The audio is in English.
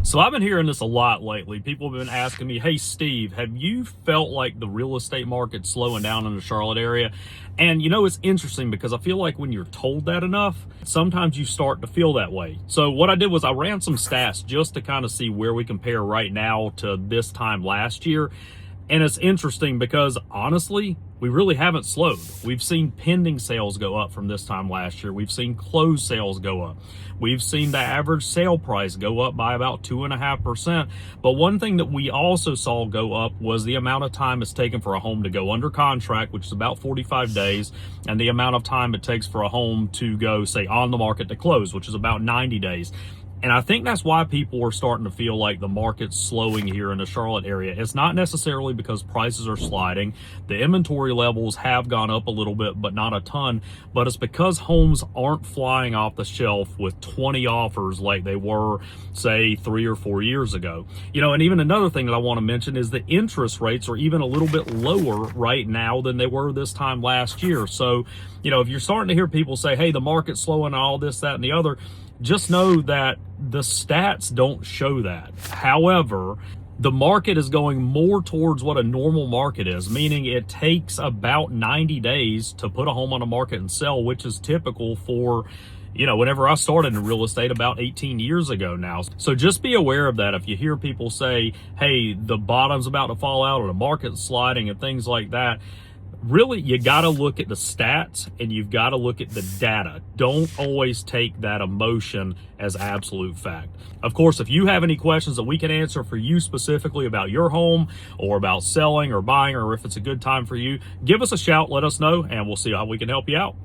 So I've been hearing this a lot lately. People have been asking me, hey, Steve, have you felt like the real estate market's slowing down in the Charlotte area? And it's interesting because I feel like when you're told that enough, sometimes you start to feel that way. So what I did was I ran some stats just to kind of see where we compare right now to this time last year. And it's interesting because honestly, we really haven't slowed. We've seen pending sales go up from this time last year. We've seen closed sales go up. We've seen the average sale price go up by about 2.5%. But one thing that we also saw go up was the amount of time it's taken for a home to go under contract, which is about 45 days, and the amount of time it takes for a home to go, say, on the market to close, which is about 90 days. And I think that's why people are starting to feel like the market's slowing here in the Charlotte area. It's not necessarily because prices are sliding. The inventory levels have gone up a little bit, but not a ton. But it's because homes aren't flying off the shelf with 20 offers like they were, say, 3 or 4 years ago. And even another thing that I want to mention is the interest rates are even a little bit lower right now than they were this time last year. So, if you're starting to hear people say, hey, the market's slowing, all this, that, and the other, just know that the stats don't show that. However, the market is going more towards what a normal market is, meaning it takes about 90 days to put a home on the market and sell, which is typical for, whenever I started in real estate about 18 years ago now. So just be aware of that. If you hear people say, hey, the bottom's about to fall out or the market's sliding and things like that, really, you got to look at the stats and you've got to look at the data. Don't always take that emotion as absolute fact. Of course, if you have any questions that we can answer for you specifically about your home or about selling or buying, or if it's a good time for you, give us a shout, let us know, and we'll see how we can help you out.